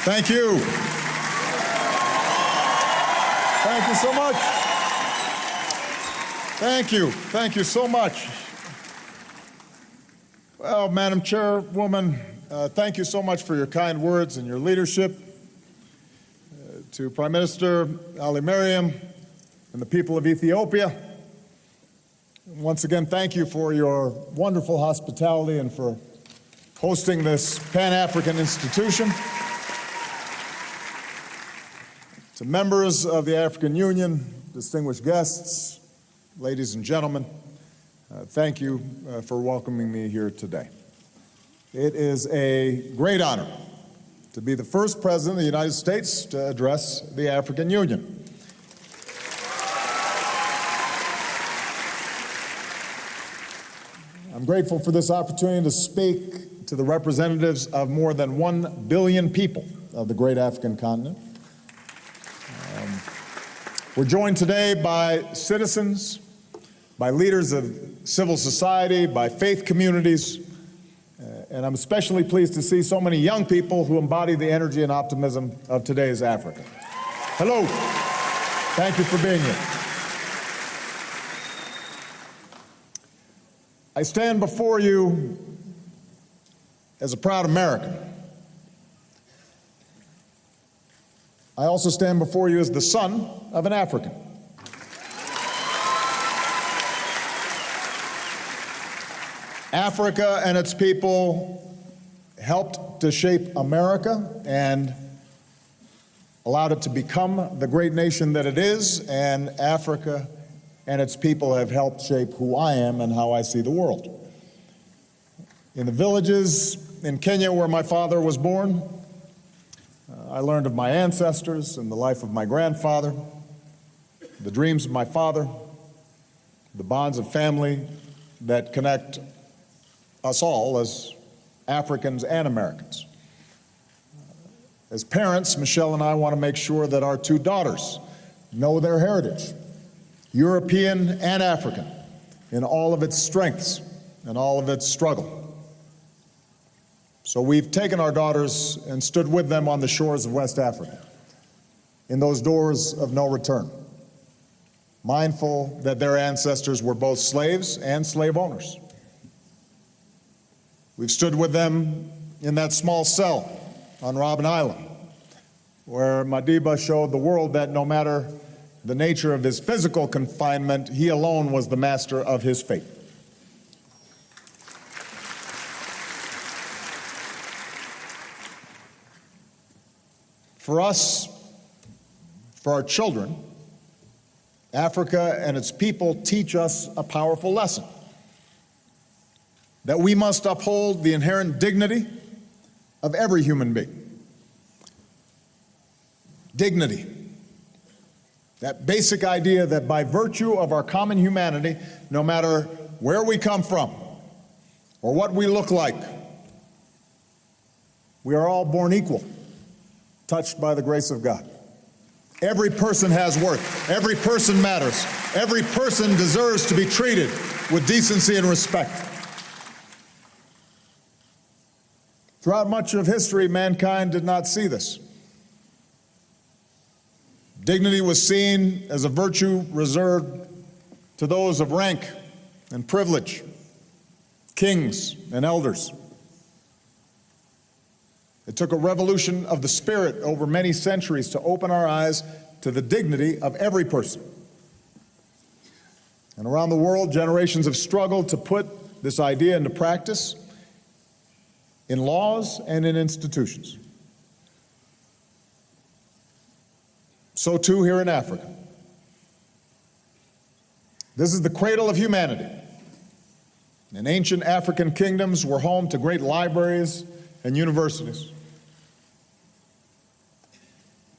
Thank you. Thank you so much. Thank you. Thank you so much. Well, Madam Chairwoman, thank you so much for your kind words and your leadership. To Prime Minister Ali Mariam and the people of Ethiopia, once again, thank you for your wonderful hospitality and for hosting this Pan-African institution. To members of the African Union, distinguished guests, ladies and gentlemen, thank you for welcoming me here today. It is a great honor to be the first President of the United States to address the African Union. I'm grateful for this opportunity to speak to the representatives of more than 1 billion people of the great African continent. We're joined today by citizens, by leaders of civil society, by faith communities, and I'm especially pleased to see so many young people who embody the energy and optimism of today's Africa. Hello. Thank you for being here. I stand before you as a proud American. I also stand before you as the son of an African. Africa and its people helped to shape America and allowed it to become the great nation that it is, and Africa and its people have helped shape who I am and how I see the world. In the villages in Kenya where my father was born, I learned of my ancestors and the life of my grandfather, the dreams of my father, the bonds of family that connect us all as Africans and Americans. As parents, Michelle and I want to make sure that our 2 daughters know their heritage, European and African, in all of its strengths and all of its struggle. So we've taken our daughters and stood with them on the shores of West Africa, in those doors of no return, mindful that their ancestors were both slaves and slave owners. We've stood with them in that small cell on Robben Island, where Madiba showed the world that no matter the nature of his physical confinement, he alone was the master of his fate. For us, for our children, Africa and its people teach us a powerful lesson: that we must uphold the inherent dignity of every human being. Dignity. That basic idea that by virtue of our common humanity, no matter where we come from or what we look like, we are all born equal, touched by the grace of God. Every person has worth. Every person matters. Every person deserves to be treated with decency and respect. Throughout much of history, mankind did not see this. Dignity was seen as a virtue reserved to those of rank and privilege, kings and elders. It took a revolution of the spirit over many centuries to open our eyes to the dignity of every person. And around the world, generations have struggled to put this idea into practice in laws and in institutions. So too here in Africa. This is the cradle of humanity. And ancient African kingdoms were home to great libraries and universities.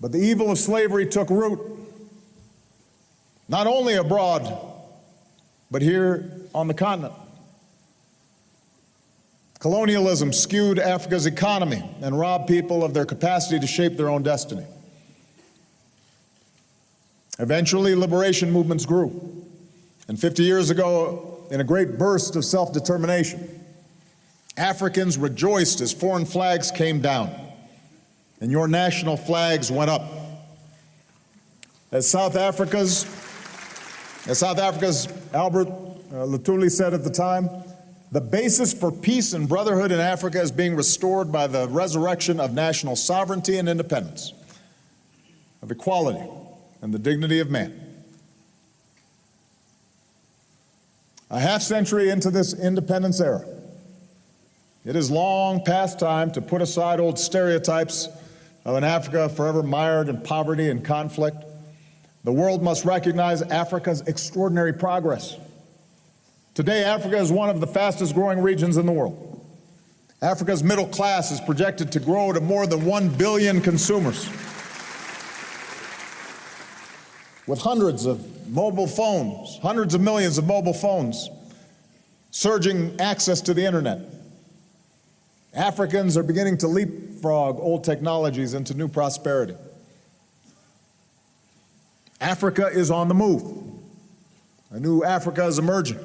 But the evil of slavery took root, not only abroad, but here on the continent. Colonialism skewed Africa's economy and robbed people of their capacity to shape their own destiny. Eventually, liberation movements grew. And 50 years ago, in a great burst of self-determination, Africans rejoiced as foreign flags came down. and your national flags went up. As South Africa's Albert Luthuli said at the time, the basis for peace and brotherhood in Africa is being restored by the resurrection of national sovereignty and independence, of equality and the dignity of man. A half-century into this independence era, it is long past time to put aside old stereotypes of an Africa forever mired in poverty and conflict. The world must recognize Africa's extraordinary progress. Today, Africa is one of the fastest growing regions in the world. Africa's middle class is projected to grow to more than 1 billion consumers, with hundreds of mobile phones, hundreds of millions of mobile phones, surging access to the internet. Africans are beginning to leapfrog old technologies into new prosperity. Africa is on the move. A new Africa is emerging.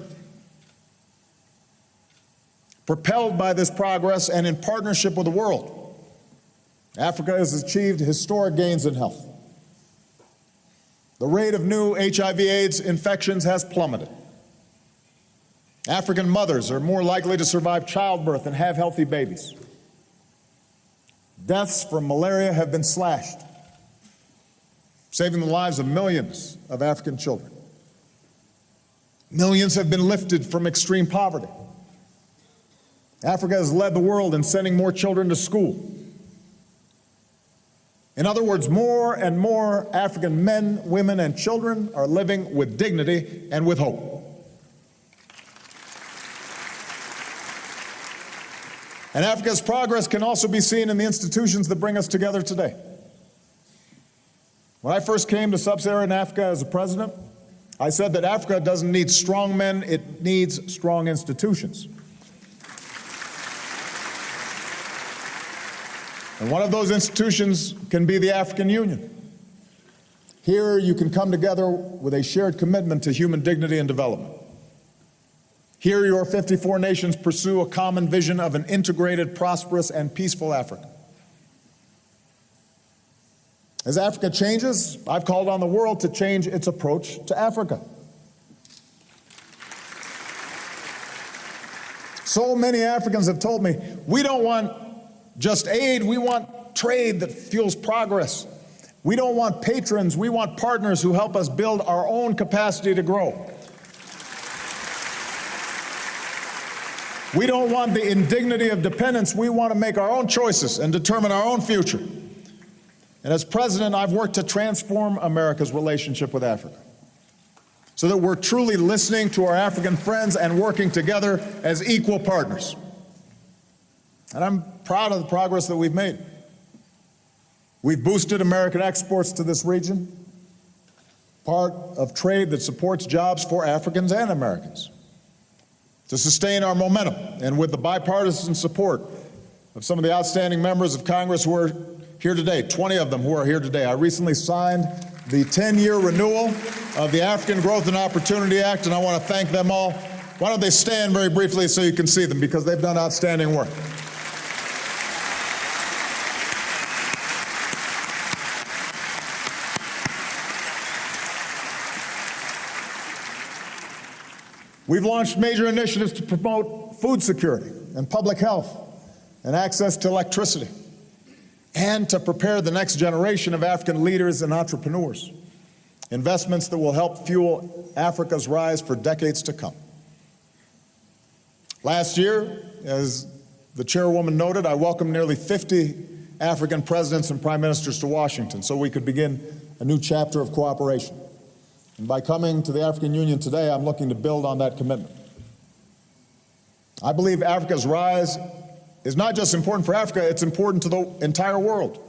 Propelled by this progress and in partnership with the world, Africa has achieved historic gains in health. The rate of new HIV/AIDS infections has plummeted. African mothers are more likely to survive childbirth and have healthy babies. Deaths from malaria have been slashed, saving the lives of millions of African children. Millions have been lifted from extreme poverty. Africa has led the world in sending more children to school. In other words, more and more African men, women, and children are living with dignity and with hope. And Africa's progress can also be seen in the institutions that bring us together today. When I first came to sub-Saharan Africa as a president, I said that Africa doesn't need strong men, it needs strong institutions. And one of those institutions can be the African Union. Here you can come together with a shared commitment to human dignity and development. Here your 54 nations pursue a common vision of an integrated, prosperous, and peaceful Africa. As Africa changes, I've called on the world to change its approach to Africa. So many Africans have told me, we don't want just aid, we want trade that fuels progress. We don't want patrons, we want partners who help us build our own capacity to grow. We don't want the indignity of dependence, we want to make our own choices and determine our own future. And as president, I've worked to transform America's relationship with Africa so that we're truly listening to our African friends and working together as equal partners. And I'm proud of the progress that we've made. We've boosted American exports to this region, part of trade that supports jobs for Africans and Americans. To sustain our momentum, and with the bipartisan support of some of the outstanding members of Congress who are here today, 20 of them who are here today, I recently signed the 10-year renewal of the African Growth and Opportunity Act, and I want to thank them all. Why don't they stand very briefly so you can see them, because they've done outstanding work. We've launched major initiatives to promote food security and public health and access to electricity, and to prepare the next generation of African leaders and entrepreneurs, investments that will help fuel Africa's rise for decades to come. Last year, as the chairwoman noted, I welcomed nearly 50 African presidents and prime ministers to Washington so we could begin a new chapter of cooperation. And by coming to the African Union today, I'm looking to build on that commitment. I believe Africa's rise is not just important for Africa, it's important to the entire world.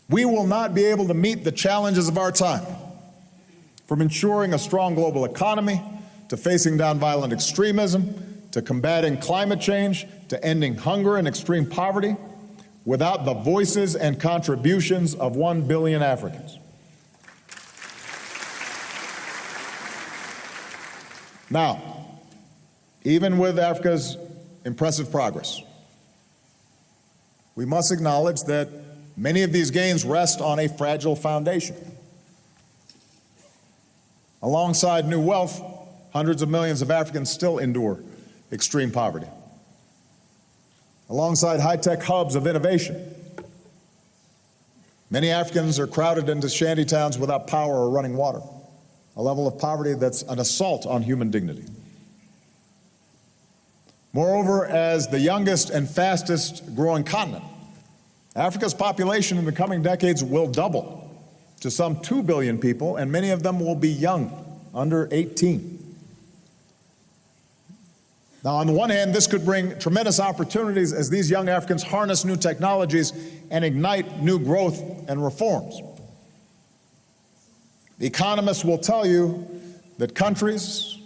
We will not be able to meet the challenges of our time, from ensuring a strong global economy, to facing down violent extremism, to combating climate change, to ending hunger and extreme poverty, without the voices and contributions of 1 billion Africans. Now, even with Africa's impressive progress, we must acknowledge that many of these gains rest on a fragile foundation. Alongside new wealth, hundreds of millions of Africans still endure extreme poverty. Alongside high-tech hubs of innovation, many Africans are crowded into shanty towns without power or running water, a level of poverty that's an assault on human dignity. Moreover, as the youngest and fastest growing continent, Africa's population in the coming decades will double to some 2 billion people, and many of them will be young, under 18. Now, on the one hand, this could bring tremendous opportunities as these young Africans harness new technologies and ignite new growth and reforms. Economists will tell you that countries,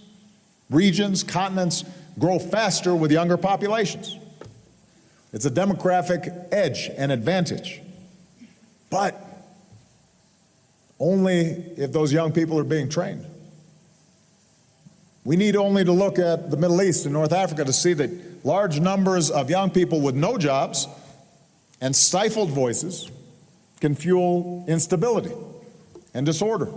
regions, continents grow faster with younger populations. It's a demographic edge and advantage, but only if those young people are being trained. We need only to look at the Middle East and North Africa to see that large numbers of young people with no jobs and stifled voices can fuel instability and disorder.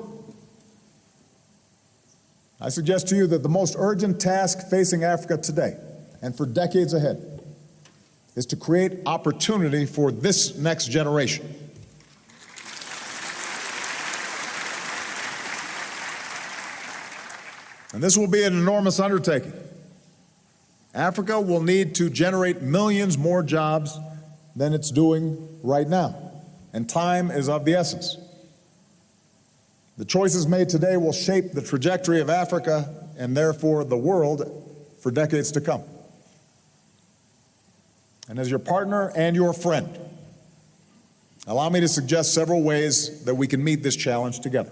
I suggest to you that the most urgent task facing Africa today and for decades ahead is to create opportunity for this next generation. And this will be an enormous undertaking. Africa will need to generate millions more jobs than it's doing right now, and time is of the essence. The choices made today will shape the trajectory of Africa and therefore the world for decades to come. And as your partner and your friend, allow me to suggest several ways that we can meet this challenge together.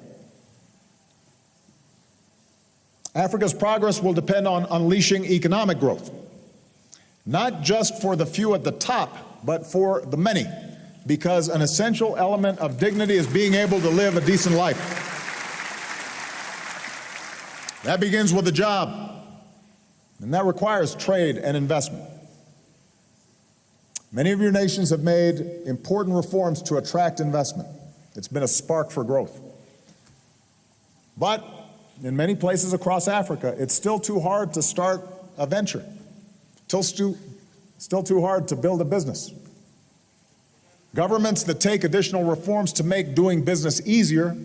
Africa's progress will depend on unleashing economic growth, not just for the few at the top, but for the many, because an essential element of dignity is being able to live a decent life. That begins with a job, and that requires trade and investment. Many of your nations have made important reforms to attract investment. It's been a spark for growth. But in many places across Africa, it's still too hard to start a venture, still too hard to build a business. Governments that take additional reforms to make doing business easier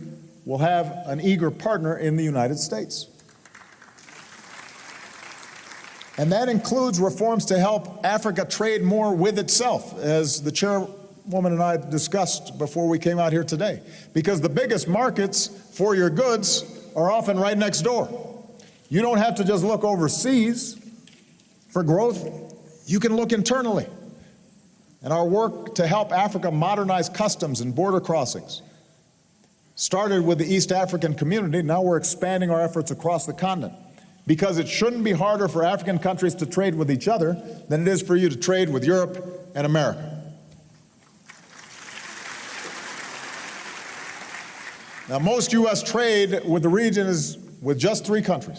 will have an eager partner in the United States. And that includes reforms to help Africa trade more with itself, as the chairwoman and I discussed before we came out here today, because the biggest markets for your goods are often right next door. You don't have to just look overseas for growth. You can look internally. And our work to help Africa modernize customs and border crossings started with the East African community. Now we're expanding our efforts across the continent, because it shouldn't be harder for African countries to trade with each other than it is for you to trade with Europe and America. Now, most U.S. trade with the region is with just 3 countries: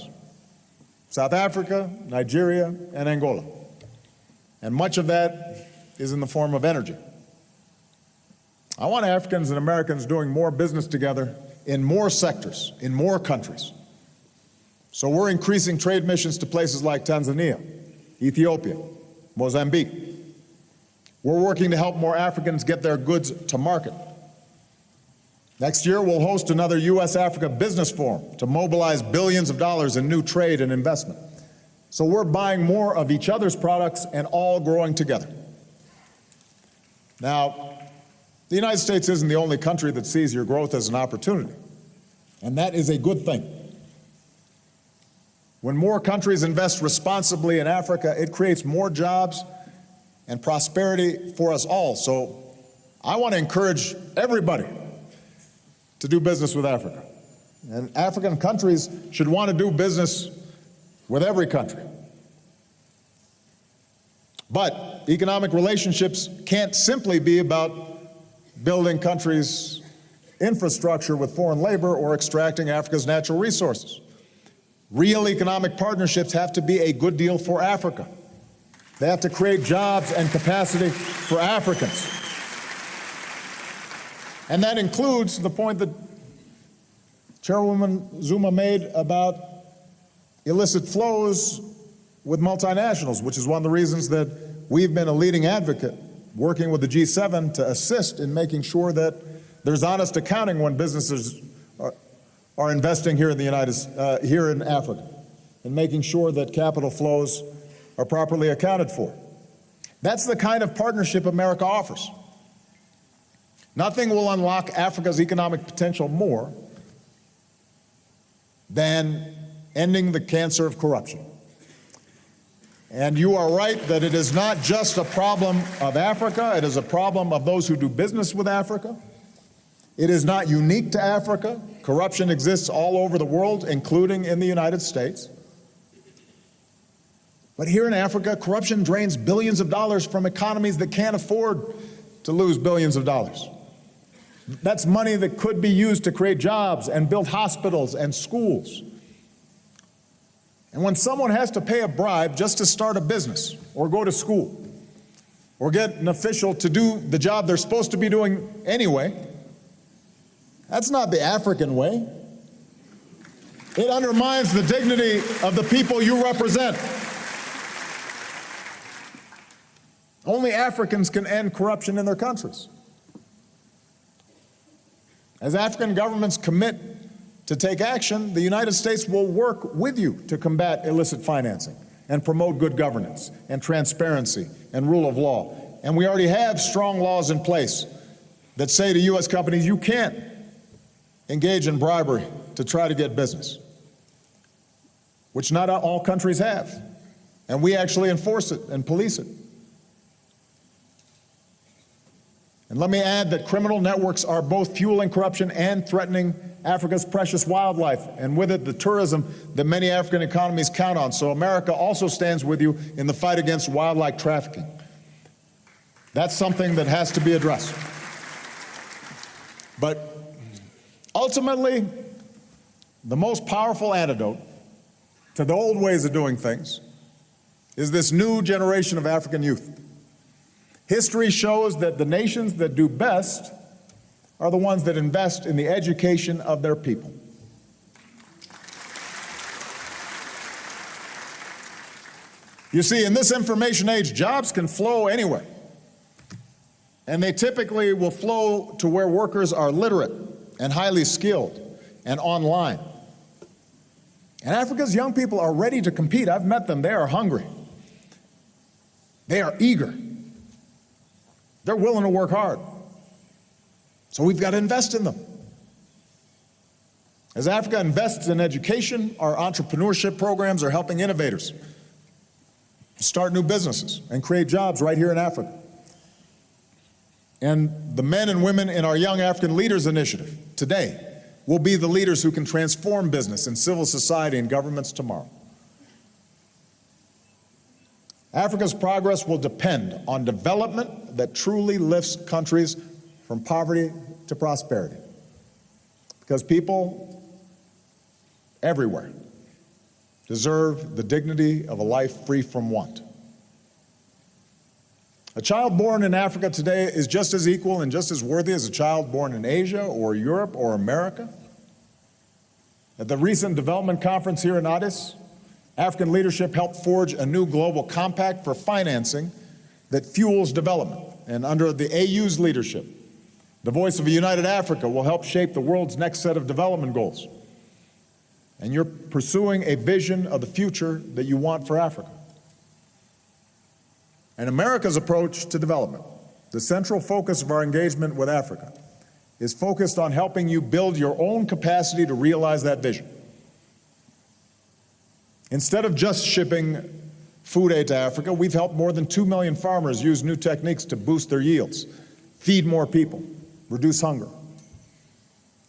South Africa, Nigeria, and Angola. And much of that is in the form of energy. I want Africans and Americans doing more business together in more sectors, in more countries. So we're increasing trade missions to places like Tanzania, Ethiopia, Mozambique. We're working to help more Africans get their goods to market. Next year, we'll host another U.S.-Africa Business Forum to mobilize billions of dollars in new trade and investment. So we're buying more of each other's products and all growing together. Now, the United States isn't the only country that sees your growth as an opportunity, and that is a good thing. When more countries invest responsibly in Africa, it creates more jobs and prosperity for us all. So I want to encourage everybody to do business with Africa. And African countries should want to do business with every country. But economic relationships can't simply be about building countries' infrastructure with foreign labor or extracting Africa's natural resources. Real economic partnerships have to be a good deal for Africa. They have to create jobs and capacity for Africans. And that includes the point that Chairwoman Zuma made about illicit flows with multinationals, which is one of the reasons that we've been a leading advocate working with the G7 to assist in making sure that there's honest accounting when businesses are investing here in here in Africa, and making sure that capital flows are properly accounted for. That's the kind of partnership America offers. Nothing will unlock Africa's economic potential more than ending the cancer of corruption. And you are right that it is not just a problem of Africa, it is a problem of those who do business with Africa. It is not unique to Africa. Corruption exists all over the world, including in the United States. But here in Africa, corruption drains billions of dollars from economies that can't afford to lose billions of dollars. That's money that could be used to create jobs and build hospitals and schools. And when someone has to pay a bribe just to start a business or go to school or get an official to do the job they're supposed to be doing anyway, that's not the African way. It undermines the dignity of the people you represent. Only Africans can end corruption in their countries. As African governments commit to take action, the United States will work with you to combat illicit financing and promote good governance and transparency and rule of law. And we already have strong laws in place that say to U.S. companies, you can't engage in bribery to try to get business, which not all countries have. And we actually enforce it and police it. And let me add that criminal networks are both fueling corruption and threatening Africa's precious wildlife, and with it, the tourism that many African economies count on. So America also stands with you in the fight against wildlife trafficking. That's something that has to be addressed. But ultimately, the most powerful antidote to the old ways of doing things is this new generation of African youth. History shows that the nations that do best are the ones that invest in the education of their people. You see, in this information age, jobs can flow anywhere. And they typically will flow to where workers are literate and highly skilled and online. And Africa's young people are ready to compete. I've met them. They are hungry. They are eager. They're willing to work hard. So we've got to invest in them. As Africa invests in education, our entrepreneurship programs are helping innovators start new businesses and create jobs right here in Africa. And the men and women in our Young African Leaders Initiative today will be the leaders who can transform business and civil society and governments tomorrow. Africa's progress will depend on development that truly lifts countries from poverty to prosperity. Because people everywhere deserve the dignity of a life free from want. A child born in Africa today is just as equal and just as worthy as a child born in Asia or Europe or America. At the recent development conference here in Addis, African leadership helped forge a new global compact for financing that fuels development. And under the AU's leadership, the Voice of a United Africa will help shape the world's next set of development goals. And you're pursuing a vision of the future that you want for Africa. And America's approach to development, the central focus of our engagement with Africa, is focused on helping you build your own capacity to realize that vision. Instead of just shipping food aid to Africa, we've helped more than 2 million farmers use new techniques to boost their yields, feed more people, reduce hunger.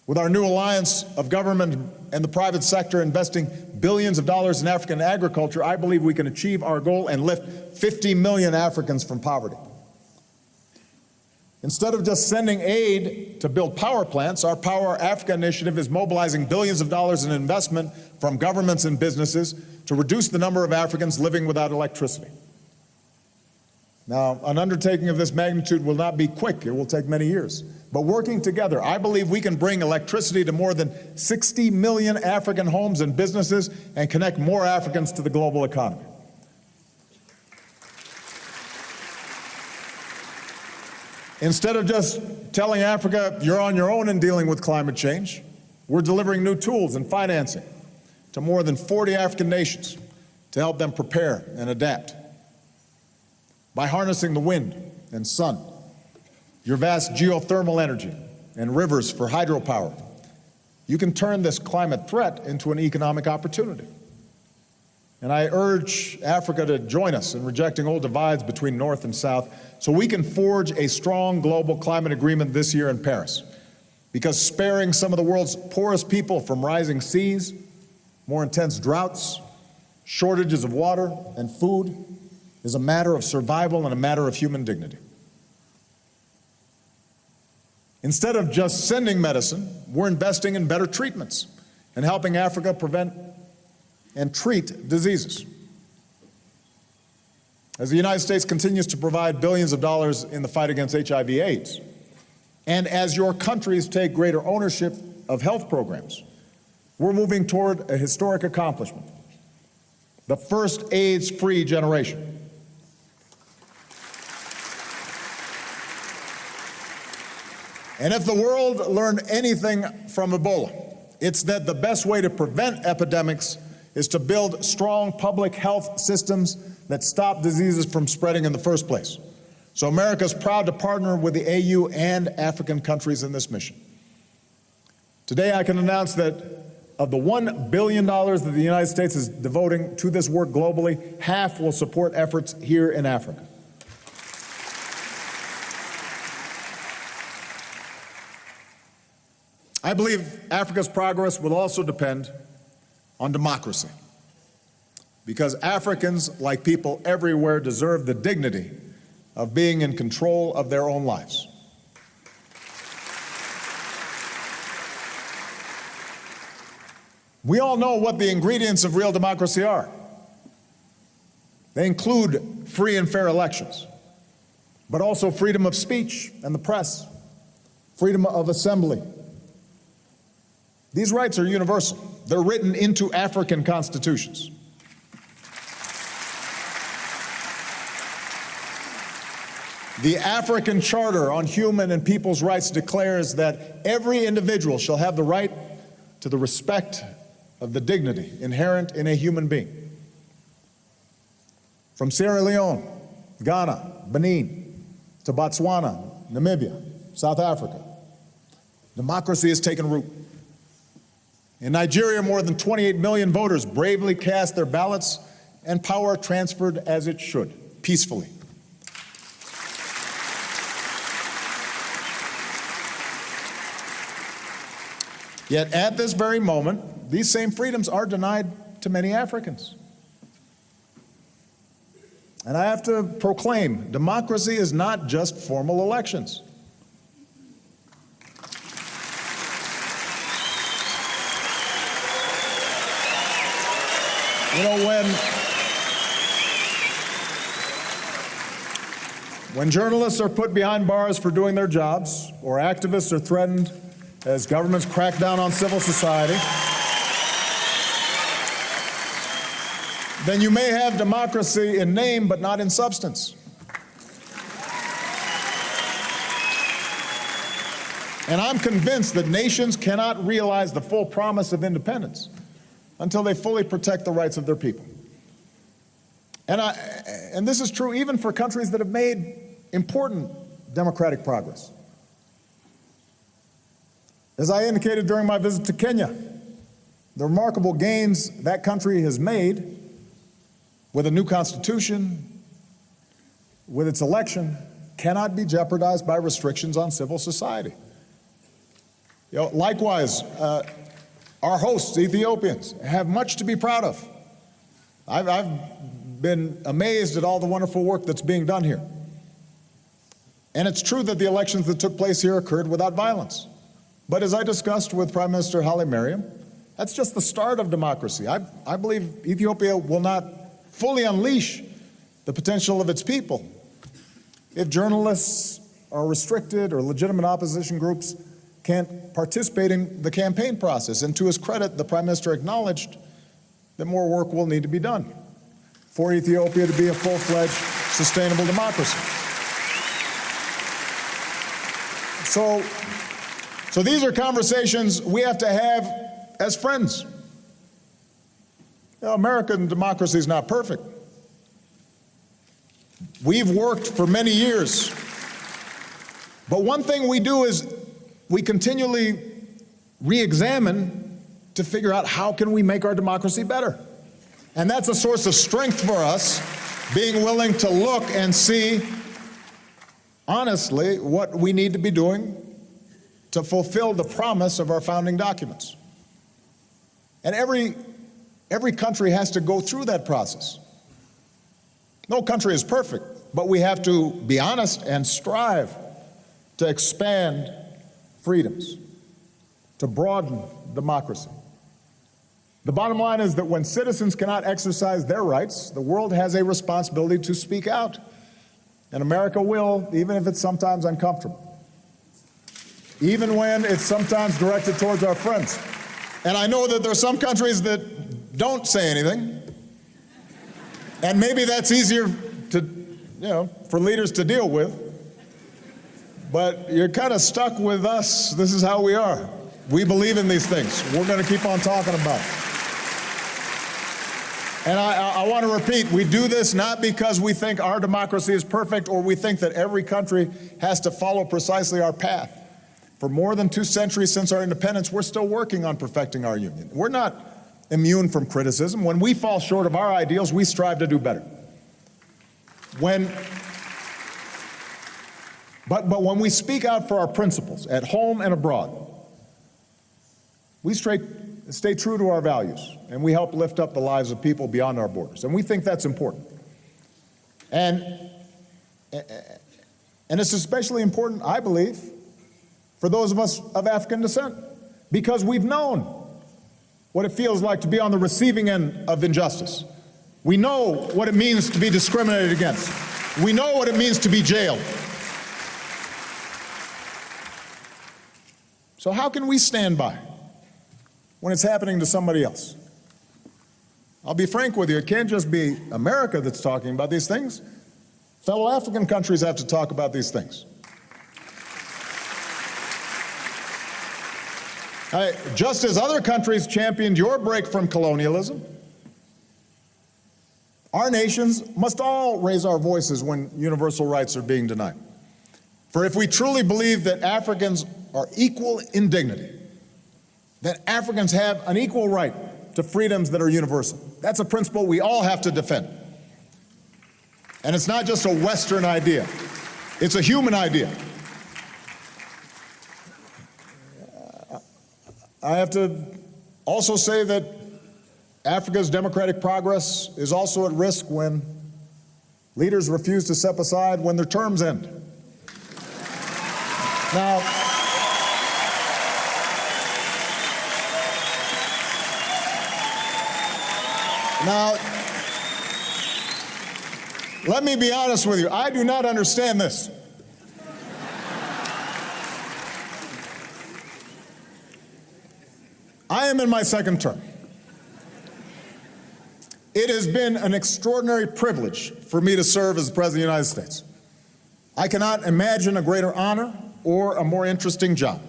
With our new alliance of government and the private sector investing billions of dollars in African agriculture, I believe we can achieve our goal and lift 50 million Africans from poverty. Instead of just sending aid to build power plants, our Power Africa initiative is mobilizing billions of dollars in investment from governments and businesses to reduce the number of Africans living without electricity. Now, an undertaking of this magnitude will not be quick. It will take many years. But working together, I believe we can bring electricity to more than 60 million African homes and businesses and connect more Africans to the global economy. Instead of just telling Africa, you're on your own in dealing with climate change, we're delivering new tools and financing to more than 40 African nations to help them prepare and adapt. By harnessing the wind and sun, your vast geothermal energy, and rivers for hydropower, you can turn this climate threat into an economic opportunity. And I urge Africa to join us in rejecting old divides between North and South so we can forge a strong global climate agreement this year in Paris. Because sparing some of the world's poorest people from rising seas, more intense droughts, shortages of water and food is a matter of survival and a matter of human dignity. Instead of just sending medicine, we're investing in better treatments and helping Africa prevent and treat diseases. As the United States continues to provide billions of dollars in the fight against HIV/AIDS, and as your countries take greater ownership of health programs, we're moving toward a historic accomplishment: the first AIDS-free generation. And if the world learned anything from Ebola, it's that the best way to prevent epidemics is to build strong public health systems that stop diseases from spreading in the first place. So America is proud to partner with the AU and African countries in this mission. Today I can announce that of the $1 billion that the United States is devoting to this work globally, half will support efforts here in Africa. I believe Africa's progress will also depend on democracy, because Africans, like people everywhere, deserve the dignity of being in control of their own lives. We all know what the ingredients of real democracy are. They include free and fair elections, but also freedom of speech and the press, freedom of assembly. These rights are universal. They're written into African constitutions. The African Charter on Human and People's Rights declares that every individual shall have the right to the respect of the dignity inherent in a human being. From Sierra Leone, Ghana, Benin, to Botswana, Namibia, South Africa, democracy has taken root. In Nigeria, more than 28 million voters bravely cast their ballots, and power transferred as it should, peacefully. Yet at this very moment, these same freedoms are denied to many Africans. And I have to proclaim, democracy is not just formal elections. You know, when journalists are put behind bars for doing their jobs, or activists are threatened as governments crack down on civil society, then you may have democracy in name but not in substance. And I'm convinced that nations cannot realize the full promise of independence until they fully protect the rights of their people. And this is true even for countries that have made important democratic progress. As I indicated during my visit to Kenya, the remarkable gains that country has made with a new constitution, with its election, cannot be jeopardized by restrictions on civil society. You know, likewise, our hosts, Ethiopians, have much to be proud of. I've been amazed at all the wonderful work that's being done here. And it's true that the elections that took place here occurred without violence. But as I discussed with Prime Minister Haile Mariam, that's just the start of democracy. I believe Ethiopia will not fully unleash the potential of its people if journalists are restricted or legitimate opposition groups can't participate in the campaign process. And to his credit, the Prime Minister acknowledged that more work will need to be done for Ethiopia to be a full-fledged, sustainable democracy. So these are conversations we have to have as friends. American democracy is not perfect. We've worked for many years. But one thing we do is we continually re-examine to figure out how can we make our democracy better. And that's a source of strength for us, being willing to look and see honestly what we need to be doing to fulfill the promise of our founding documents. And every country has to go through that process. No country is perfect, but we have to be honest and strive to expand freedoms, to broaden democracy. The bottom line is that when citizens cannot exercise their rights, the world has a responsibility to speak out. And America will, even if it's sometimes uncomfortable. Even when it's sometimes directed towards our friends. And I know that there are some countries that don't say anything. And maybe that's easier to, for leaders to deal with. But you're kind of stuck with us. This is how we are. We believe in these things. We're going to keep on talking about it. And I want to repeat, we do this not because we think our democracy is perfect or we think that every country has to follow precisely our path. For more than 2 centuries since our independence, we're still working on perfecting our union. We're not immune from criticism. When we fall short of our ideals, we strive to do better. But when we speak out for our principles, at home and abroad, we stay true to our values, and we help lift up the lives of people beyond our borders. And we think that's important. And it's especially important, I believe, for those of us of African descent, because we've known what it feels like to be on the receiving end of injustice. We know what it means to be discriminated against. We know what it means to be jailed. So how can we stand by when it's happening to somebody else? I'll be frank with you, it can't just be America that's talking about these things. Fellow African countries have to talk about these things. Just as other countries championed your break from colonialism, our nations must all raise our voices when universal rights are being denied. For if we truly believe that Africans are equal in dignity, that Africans have an equal right to freedoms that are universal, that's a principle we all have to defend. And it's not just a Western idea, it's a human idea. I have to also say that Africa's democratic progress is also at risk when leaders refuse to step aside when their terms end. Now, let me be honest with you. I do not understand this. I am in my second term. It has been an extraordinary privilege for me to serve as the President of the United States. I cannot imagine a greater honor or a more interesting job.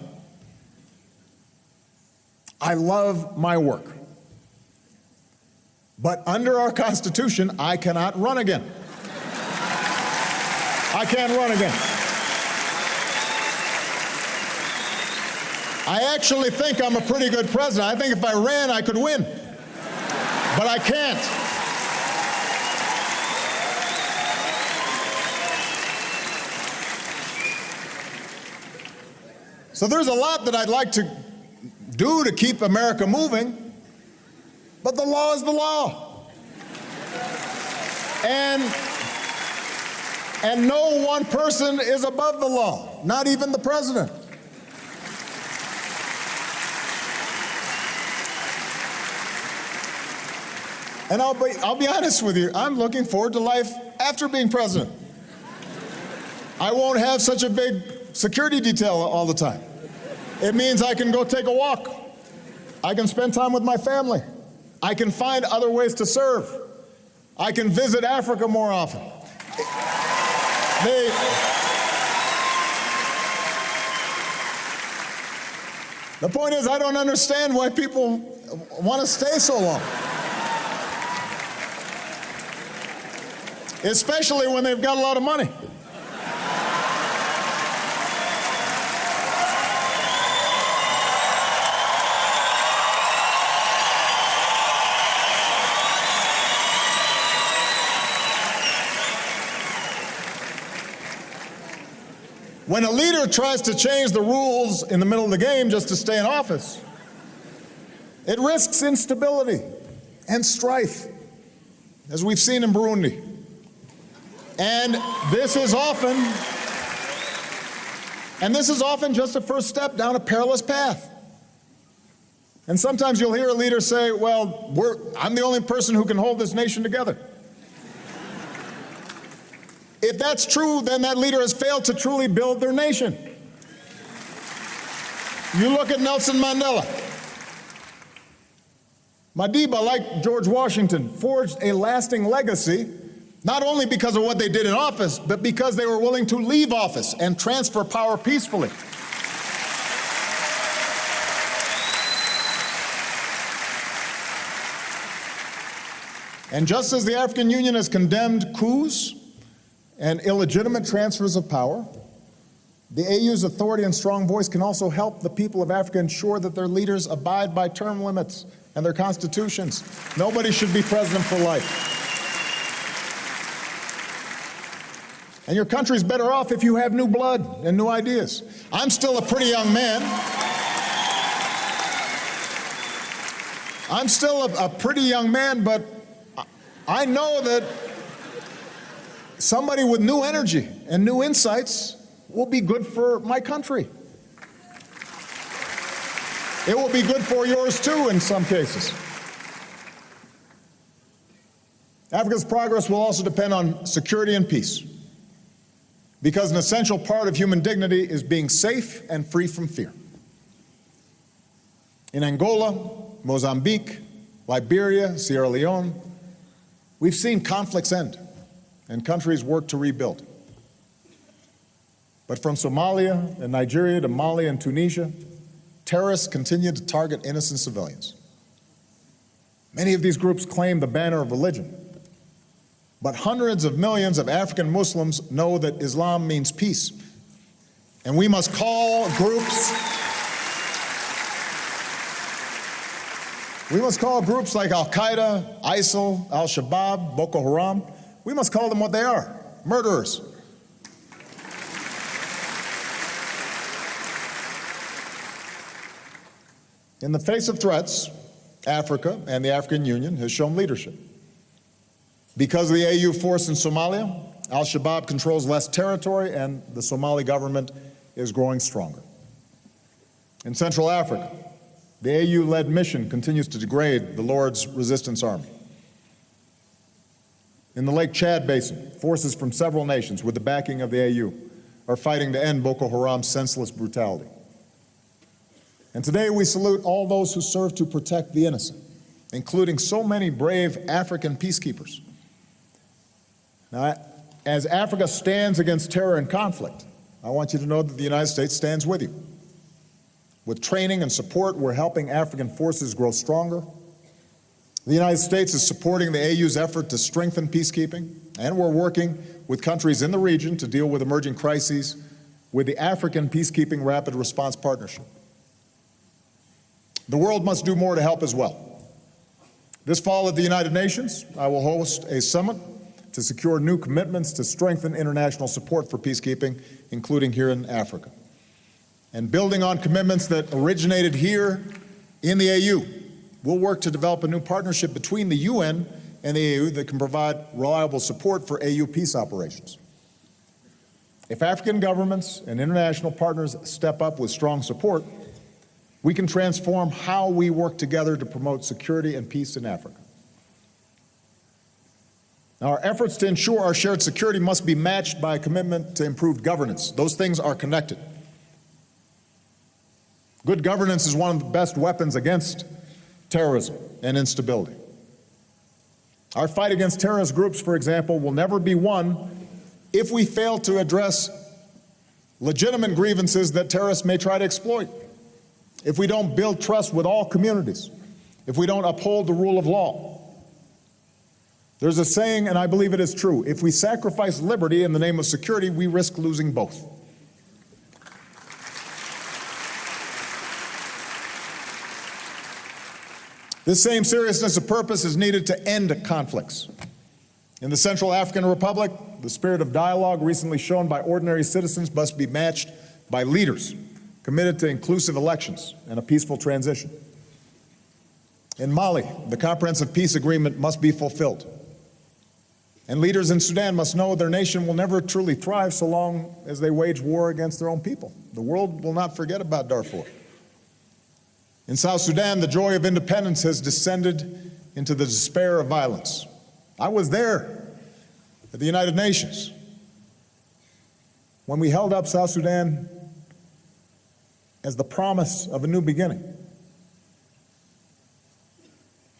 I love my work. But under our Constitution, I cannot run again. I can't run again. I actually think I'm a pretty good president. I think if I ran, I could win. But I can't. So there's a lot that I'd like to do to keep America moving, but the law is the law. And no one person is above the law, not even the president. And I'll be honest with you, I'm looking forward to life after being president. I won't have such a big security detail all the time. It means I can go take a walk. I can spend time with my family. I can find other ways to serve. I can visit Africa more often. The point is, I don't understand why people want to stay so long. Especially when they've got a lot of money. When a leader tries to change the rules in the middle of the game just to stay in office, it risks instability and strife, as we've seen in Burundi. And this is often just a first step down a perilous path. And sometimes you'll hear a leader say, well, I'm the only person who can hold this nation together. If that's true, then that leader has failed to truly build their nation. You look at Nelson Mandela. Madiba, like George Washington, forged a lasting legacy, not only because of what they did in office, but because they were willing to leave office and transfer power peacefully. And just as the African Union has condemned coups and illegitimate transfers of power, the AU's authority and strong voice can also help the people of Africa ensure that their leaders abide by term limits and their constitutions. Nobody should be president for life. And your country's better off if you have new blood and new ideas. I'm still a pretty young man. But I know that somebody with new energy and new insights will be good for my country. It will be good for yours too in some cases. Africa's progress will also depend on security and peace, because an essential part of human dignity is being safe and free from fear. In Angola, Mozambique, Liberia, Sierra Leone, we've seen conflicts end and countries work to rebuild. But from Somalia and Nigeria to Mali and Tunisia, terrorists continue to target innocent civilians. Many of these groups claim the banner of religion, but hundreds of millions of African Muslims know that Islam means peace. And we must call groups like Al-Qaeda, ISIL, Al-Shabaab, Boko Haram, we must call them what they are, murderers. In the face of threats, Africa and the African Union has shown leadership. Because of the AU force in Somalia, Al-Shabaab controls less territory and the Somali government is growing stronger. In Central Africa, the AU-led mission continues to degrade the Lord's Resistance Army. In the Lake Chad Basin, forces from several nations with the backing of the AU are fighting to end Boko Haram's senseless brutality. And today we salute all those who serve to protect the innocent, including so many brave African peacekeepers. Now, as Africa stands against terror and conflict, I want you to know that the United States stands with you. With training and support, we're helping African forces grow stronger. The United States is supporting the AU's effort to strengthen peacekeeping, and we're working with countries in the region to deal with emerging crises with the African Peacekeeping Rapid Response Partnership. The world must do more to help as well. This fall at the United Nations, I will host a summit to secure new commitments to strengthen international support for peacekeeping, including here in Africa. And building on commitments that originated here in the AU, we'll work to develop a new partnership between the UN and the AU that can provide reliable support for AU peace operations. If African governments and international partners step up with strong support, we can transform how we work together to promote security and peace in Africa. Now, our efforts to ensure our shared security must be matched by a commitment to improved governance. Those things are connected. Good governance is one of the best weapons against terrorism and instability. Our fight against terrorist groups, for example, will never be won if we fail to address legitimate grievances that terrorists may try to exploit, if we don't build trust with all communities, if we don't uphold the rule of law. There's a saying, and I believe it is true: if we sacrifice liberty in the name of security, we risk losing both. This same seriousness of purpose is needed to end conflicts. In the Central African Republic, the spirit of dialogue recently shown by ordinary citizens must be matched by leaders committed to inclusive elections and a peaceful transition. In Mali, the comprehensive peace agreement must be fulfilled. And leaders in Sudan must know their nation will never truly thrive so long as they wage war against their own people. The world will not forget about Darfur. In South Sudan, the joy of independence has descended into the despair of violence. I was there at the United Nations when we held up South Sudan as the promise of a new beginning.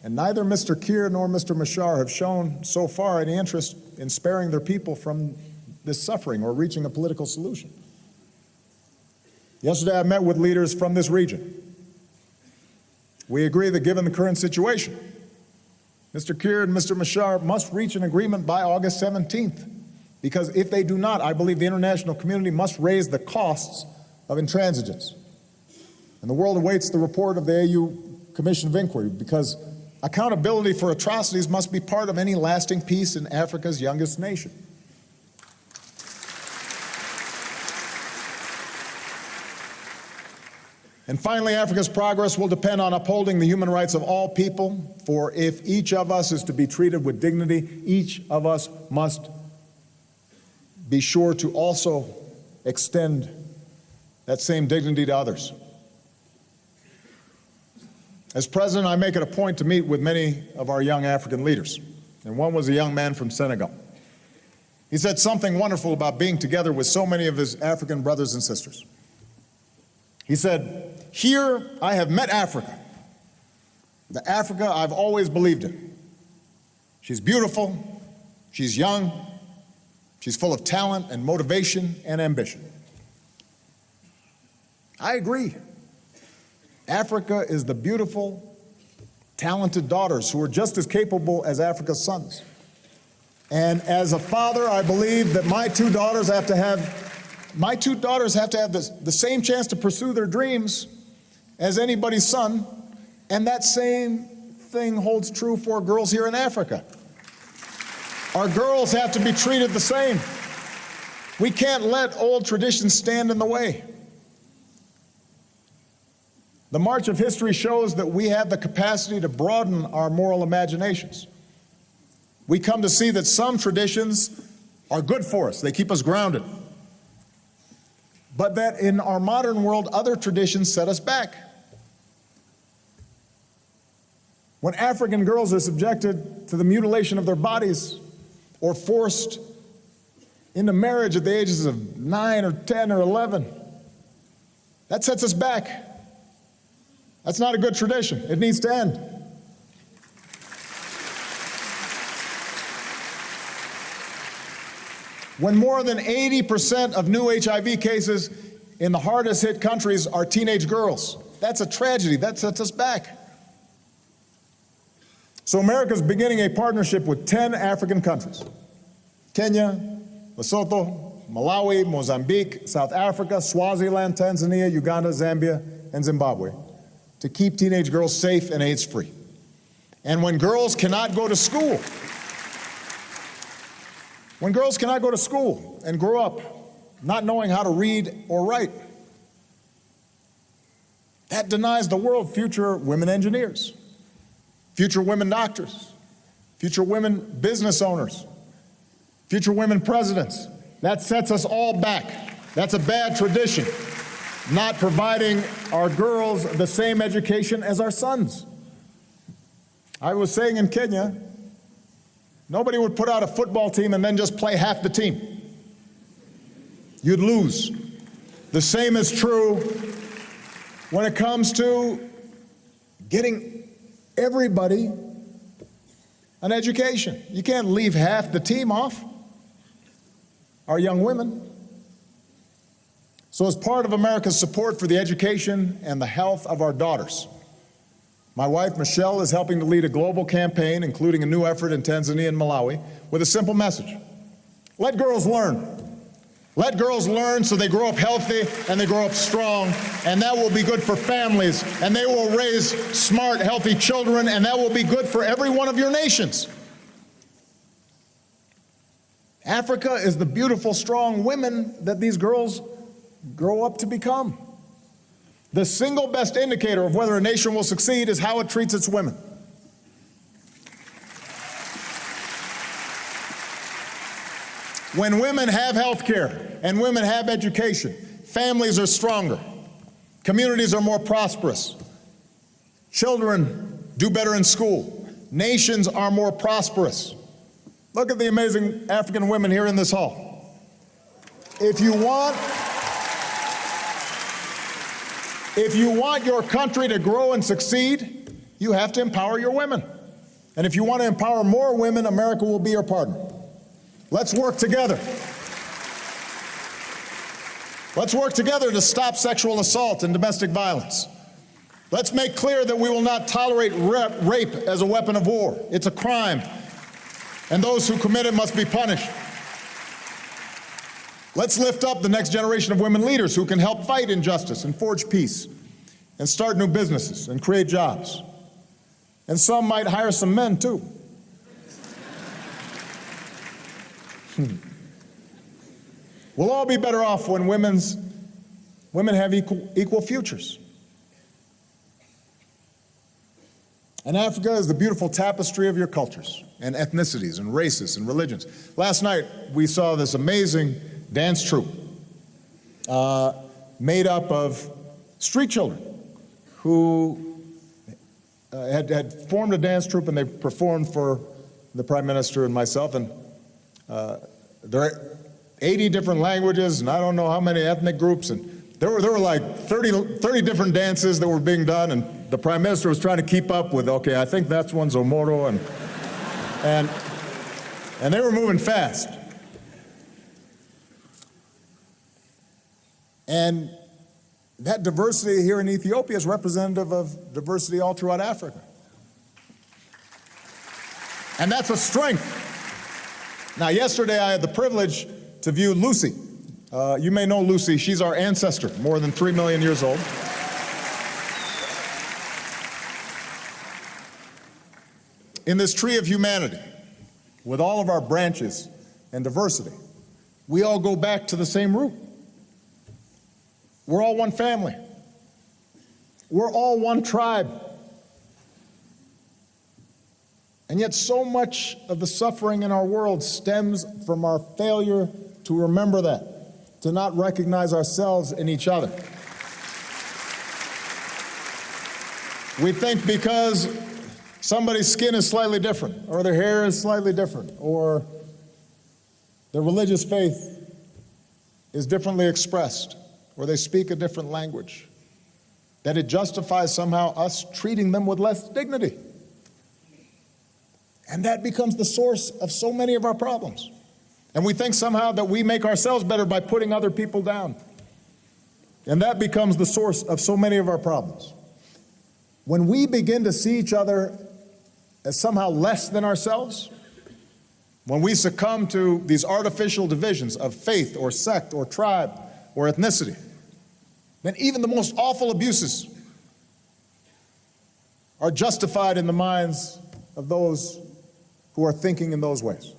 And neither Mr. Kiir nor Mr. Machar have shown so far any interest in sparing their people from this suffering or reaching a political solution. Yesterday, I met with leaders from this region. We agree that given the current situation, Mr. Kiir and Mr. Machar must reach an agreement by August 17th, because if they do not, I believe the international community must raise the costs of intransigence. And the world awaits the report of the AU Commission of Inquiry, because accountability for atrocities must be part of any lasting peace in Africa's youngest nation. And finally, Africa's progress will depend on upholding the human rights of all people, for if each of us is to be treated with dignity, each of us must be sure to also extend that same dignity to others. As president, I make it a point to meet with many of our young African leaders, and one was a young man from Senegal. He said something wonderful about being together with so many of his African brothers and sisters. He said, "Here I have met Africa, the Africa I've always believed in. She's beautiful, she's young, she's full of talent and motivation and ambition." I agree. Africa is the beautiful, talented daughters who are just as capable as Africa's sons. And as a father, I believe that my two daughters have to have the same chance to pursue their dreams as anybody's son, and that same thing holds true for girls here in Africa. Our girls have to be treated the same. We can't let old traditions stand in the way. The march of history shows that we have the capacity to broaden our moral imaginations. We come to see that some traditions are good for us. They keep us grounded. But that in our modern world, other traditions set us back. When African girls are subjected to the mutilation of their bodies or forced into marriage at the ages of 9 or 10 or 11, that sets us back. That's not a good tradition. It needs to end. When more than 80% of new HIV cases in the hardest hit countries are teenage girls, that's a tragedy. That sets us back. So America's beginning a partnership with 10 African countries: Kenya, Lesotho, Malawi, Mozambique, South Africa, Swaziland, Tanzania, Uganda, Zambia, and Zimbabwe, to keep teenage girls safe and AIDS-free. And when girls cannot go to school, and grow up not knowing how to read or write, that denies the world future women engineers, future women doctors, future women business owners, future women presidents. That sets us all back. That's a bad tradition, not providing our girls the same education as our sons. I was saying in Kenya Nobody would put out a football team and then just play half the team. You'd lose. The same is true when it comes to getting everybody an education. You can't leave half the team off, our young women. So as part of America's support for the education and the health of our daughters, my wife, Michelle, is helping to lead a global campaign, including a new effort in Tanzania and Malawi, with a simple message. Let girls learn. Let girls learn so they grow up healthy and they grow up strong, and that will be good for families, and they will raise smart, healthy children, and that will be good for every one of your nations. Africa is the beautiful, strong women that these girls grow up to become. The single best indicator of whether a nation will succeed is how it treats its women. When women have health care and women have education, families are stronger, communities are more prosperous, children do better in school, nations are more prosperous. Look at the amazing African women here in this hall. If you want your country to grow and succeed, you have to empower your women. And if you want to empower more women, America will be your partner. Let's work together. Let's work together to stop sexual assault and domestic violence. Let's make clear that we will not tolerate rape as a weapon of war. It's a crime, and those who commit it must be punished. Let's lift up the next generation of women leaders who can help fight injustice and forge peace and start new businesses and create jobs. And some might hire some men, too. We'll all be better off when women have equal futures. And Africa is the beautiful tapestry of your cultures and ethnicities and races and religions. Last night, we saw this amazing dance troupe made up of street children who had formed a dance troupe, and they performed for the Prime Minister and myself. And there are 80 different languages, and I don't know how many ethnic groups, and there were like 30 different dances that were being done, and the Prime Minister was trying to keep up with, okay, I think that's one Zomoro, and they were moving fast. And that diversity here in Ethiopia is representative of diversity all throughout Africa. And that's a strength. Now, yesterday I had the privilege to view Lucy. You may know Lucy. She's our ancestor, more than 3 million years old. In this tree of humanity, with all of our branches and diversity, we all go back to the same root. We're all one family. We're all one tribe. And yet so much of the suffering in our world stems from our failure to remember that, to not recognize ourselves in each other. We think because somebody's skin is slightly different, or their hair is slightly different, or their religious faith is differently expressed, or they speak a different language, that it justifies somehow us treating them with less dignity. And that becomes the source of so many of our problems. And we think somehow that we make ourselves better by putting other people down. And that becomes the source of so many of our problems. When we begin to see each other as somehow less than ourselves, when we succumb to these artificial divisions of faith or sect or tribe or ethnicity, then even the most awful abuses are justified in the minds of those who are thinking in those ways.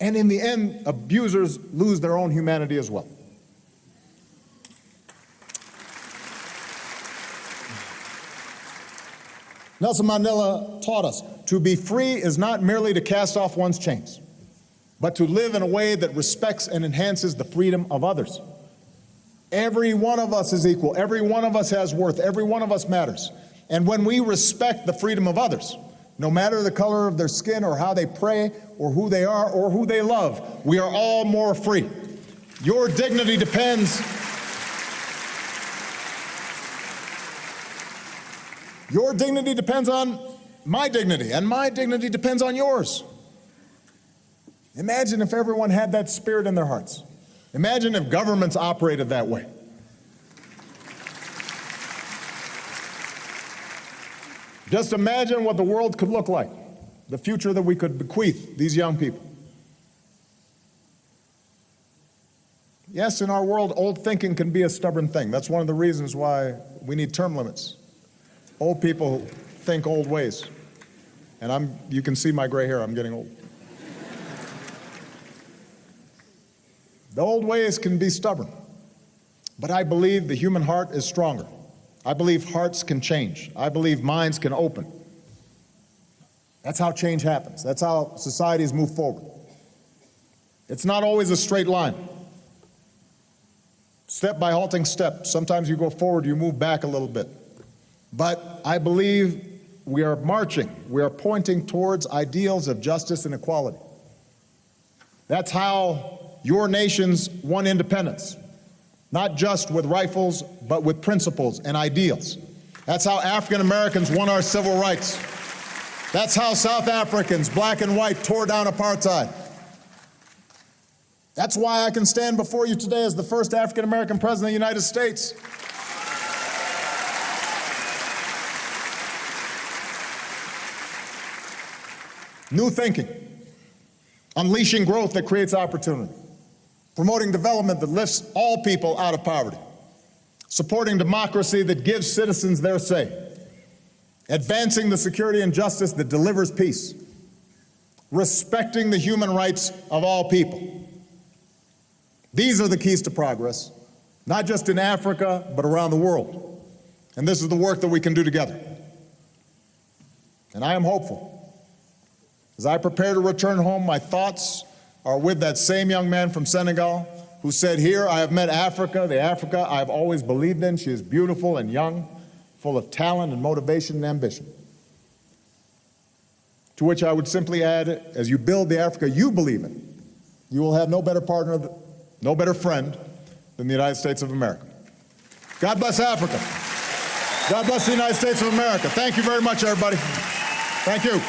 And in the end, abusers lose their own humanity as well. Nelson Mandela taught us to be free is not merely to cast off one's chains, but to live in a way that respects and enhances the freedom of others. Every one of us is equal. Every one of us has worth. Every one of us matters. And when we respect the freedom of others, no matter the color of their skin or how they pray or who they are or who they love. We are all more free. Your dignity depends on my dignity, and my dignity depends on yours. Imagine if everyone had that spirit in their hearts. Imagine if governments operated that way. Just imagine what the world could look like, the future that we could bequeath these young people. Yes, in our world, old thinking can be a stubborn thing. That's one of the reasons why we need term limits. Old people think old ways. And you can see my gray hair, I'm getting old. The old ways can be stubborn, but I believe the human heart is stronger. I believe hearts can change. I believe minds can open. That's how change happens. That's how societies move forward. It's not always a straight line. Step by halting step. Sometimes you go forward, you move back a little bit. But I believe we are marching. We are pointing towards ideals of justice and equality. That's how your nations won independence. Not just with rifles, but with principles and ideals. That's how African Americans won our civil rights. That's how South Africans, black and white, tore down apartheid. That's why I can stand before you today as the first African American president of the United States. New thinking, unleashing growth that creates opportunity. Promoting development that lifts all people out of poverty, supporting democracy that gives citizens their say, advancing the security and justice that delivers peace, respecting the human rights of all people. These are the keys to progress, not just in Africa, but around the world. And this is the work that we can do together. And I am hopeful. As I prepare to return home, my thoughts are with that same young man from Senegal who said, "Here I have met Africa, the Africa I've always believed in. She is beautiful and young, full of talent and motivation and ambition." To which I would simply add, as you build the Africa you believe in, you will have no better partner, no better friend than the United States of America. God bless Africa. God bless the United States of America. Thank you very much, everybody. Thank you.